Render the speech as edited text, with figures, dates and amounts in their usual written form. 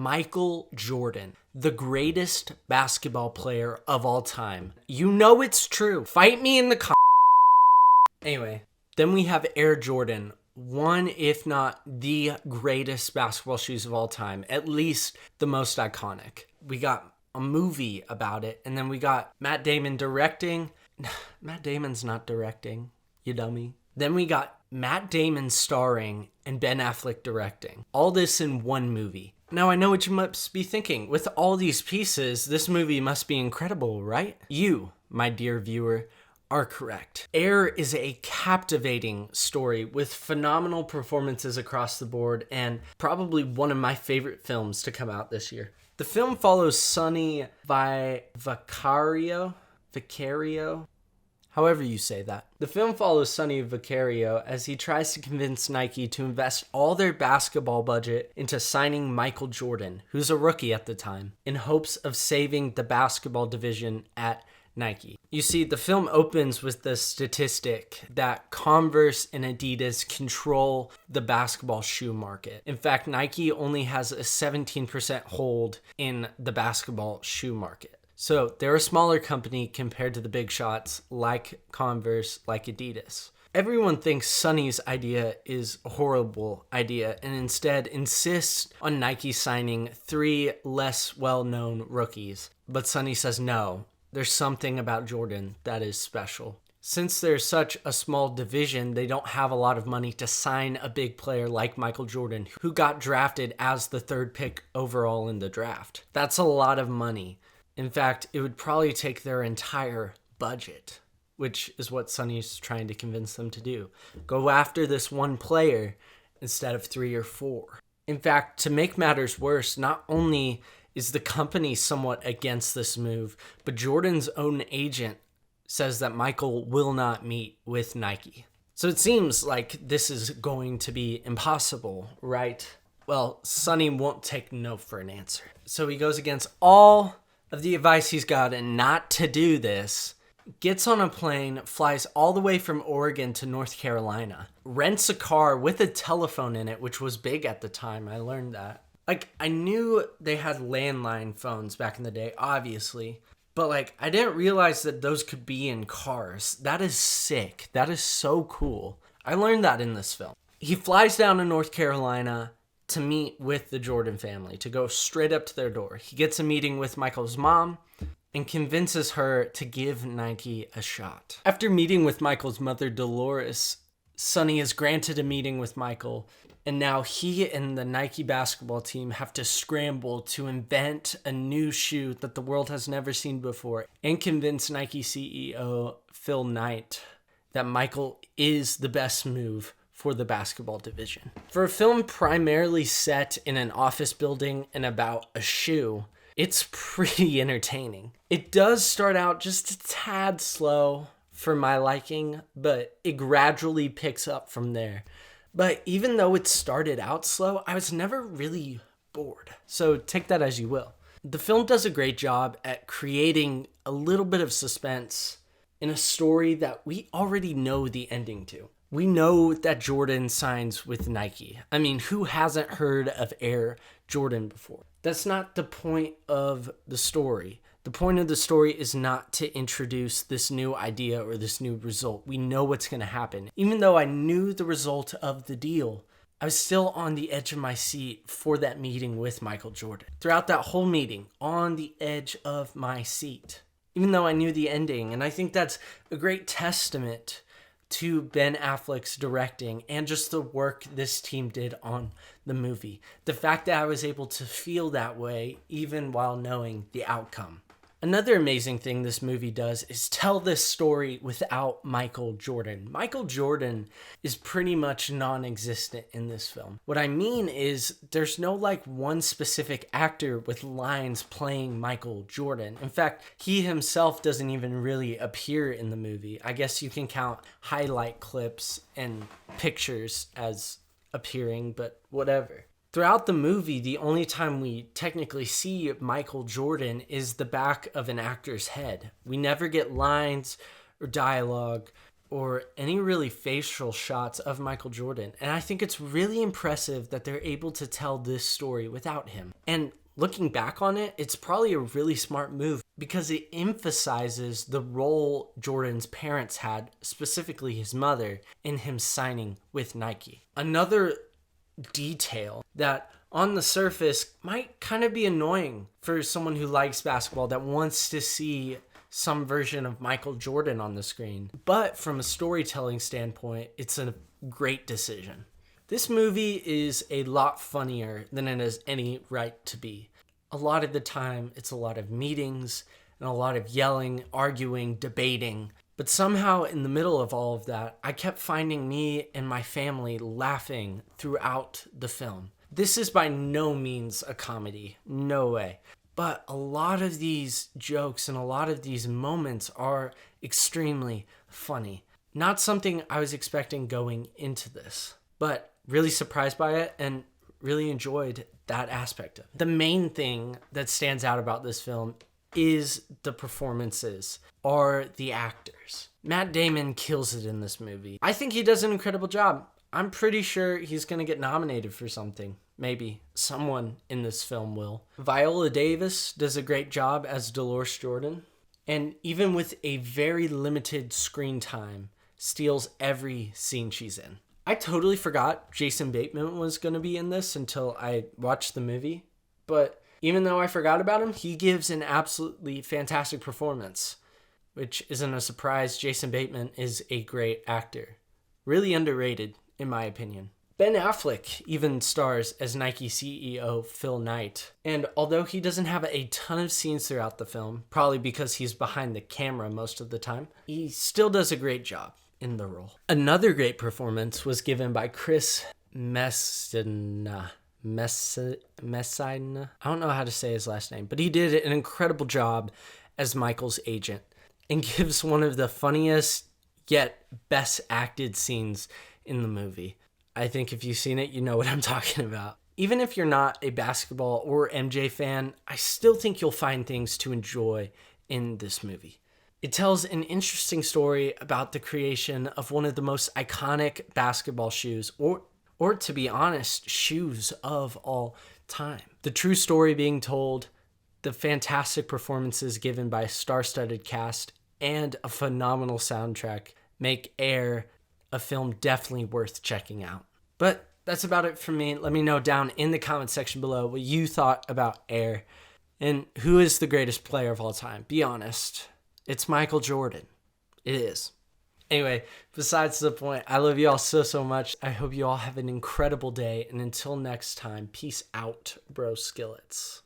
Michael Jordan, the greatest basketball player of all time. You know it's true. Fight me in the Anyway, then we have Air Jordan, one, if not the greatest basketball shoes of all time, at least the most iconic. We got a movie about it, and then we got Matt Damon directing. Matt Damon's not directing, you dummy. Then we got Matt Damon starring and Ben Affleck directing. All this in one movie. Now I know what you must be thinking. With all these pieces, this movie must be incredible, right? You, my dear viewer, are correct. Air is a captivating story with phenomenal performances across the board and probably one of my favorite films to come out this year. The film follows Sonny Vaccaro, however you say that. The film follows Sonny Vaccaro as he tries to convince Nike to invest all their basketball budget into signing Michael Jordan, who's a rookie at the time, in hopes of saving the basketball division at Nike. You see, the film opens with the statistic that Converse and Adidas control the basketball shoe market. In fact, Nike only has a 17% hold in the basketball shoe market. So they're a smaller company compared to the big shots like Converse, like Adidas. Everyone thinks Sonny's idea is a horrible idea and instead insists on Nike signing 3 less well-known rookies. But Sonny says no. There's something about Jordan that is special. Since there's such a small division, they don't have a lot of money to sign a big player like Michael Jordan, who got drafted as the 3rd pick overall in the draft. That's a lot of money. In fact, it would probably take their entire budget, which is what Sonny's trying to convince them to do. Go after this one player instead of 3 or 4. In fact, to make matters worse, not only is the company somewhat against this move, but Jordan's own agent says that Michael will not meet with Nike. So it seems like this is going to be impossible, right? Well, Sonny won't take no for an answer. So he goes against all of the advice he's gotten not to do this, gets on a plane, flies all the way from Oregon to North Carolina, rents a car with a telephone in it, which was big at the time. I learned that. I knew they had landline phones back in the day, obviously, but I didn't realize that those could be in cars. That is sick. That is so cool. I learned that in this film. He flies down to North Carolina to meet with the Jordan family, to go straight up to their door. He gets a meeting with Michael's mom and convinces her to give Nike a shot. After meeting with Michael's mother, Dolores, Sonny is granted a meeting with Michael, and now he and the Nike basketball team have to scramble to invent a new shoe that the world has never seen before and convince Nike CEO Phil Knight that Michael is the best move for the basketball division. For a film primarily set in an office building and about a shoe, it's pretty entertaining. It does start out just a tad slow for my liking, but it gradually picks up from there. But even though it started out slow, I was never really bored. So take that as you will. The film does a great job at creating a little bit of suspense in a story that we already know the ending to. We know that Jordan signs with Nike. I mean, who hasn't heard of Air Jordan before? That's not the point of the story. The point of the story is not to introduce this new idea or this new result. We know what's going to happen. Even though I knew the result of the deal, I was still on the edge of my seat for that meeting with Michael Jordan. Throughout that whole meeting, on the edge of my seat, even though I knew the ending. And I think that's a great testament to Ben Affleck's directing and just the work this team did on the movie. The fact that I was able to feel that way even while knowing the outcome. Another amazing thing this movie does is tell this story without Michael Jordan. Michael Jordan is pretty much non-existent in this film. What I mean is there's no one specific actor with lines playing Michael Jordan. In fact, he himself doesn't even really appear in the movie. I guess you can count highlight clips and pictures as appearing, but whatever. Throughout the movie, the only time we technically see Michael Jordan is the back of an actor's head. We never get lines or dialogue or any really facial shots of Michael Jordan. And I think it's really impressive that they're able to tell this story without him. And looking back on it, it's probably a really smart move because it emphasizes the role Jordan's parents had, specifically his mother, in him signing with Nike. Another detail that on the surface might kind of be annoying for someone who likes basketball that wants to see some version of Michael Jordan on the screen. But from a storytelling standpoint, it's a great decision. This movie is a lot funnier than it has any right to be. A lot of the time, it's a lot of meetings and a lot of yelling, arguing, debating. But somehow in the middle of all of that, I kept finding me and my family laughing throughout the film. This is by no means a comedy. No way. But a lot of these jokes and a lot of these moments are extremely funny. Not something I was expecting going into this, but really surprised by it and really enjoyed that aspect of it. The main thing that stands out about this film is the performances, are the actors. Matt Damon kills it in this movie. I think he does an incredible job. I'm pretty sure he's going to get nominated for something. Maybe someone in this film will. Viola Davis does a great job as Dolores Jordan. And even with a very limited screen time, steals every scene she's in. I totally forgot Jason Bateman was going to be in this until I watched the movie. But even though I forgot about him, he gives an absolutely fantastic performance. Which isn't a surprise. Jason Bateman is a great actor. Really underrated, in my opinion. Ben Affleck even stars as Nike CEO Phil Knight. And although he doesn't have a ton of scenes throughout the film, probably because he's behind the camera most of the time, he still does a great job in the role. Another great performance was given by Chris Messina. Messina? I don't know how to say his last name, but he did an incredible job as Michael's agent and gives one of the funniest yet best acted scenes in the movie. I think if you've seen it, you know what I'm talking about. Even if you're not a basketball or MJ fan, I still think you'll find things to enjoy in this movie. It tells an interesting story about the creation of one of the most iconic basketball shoes, or to be honest, shoes of all time. The true story being told, the fantastic performances given by a star-studded cast, and a phenomenal soundtrack make Air a film definitely worth checking out. But that's about it for me. Let me know down in the comment section below what you thought about Air and who is the greatest player of all time. Be honest. It's Michael Jordan. It is. Anyway, besides the point, I love you all so much. I hope you all have an incredible day. And until next time, peace out, bro skillets.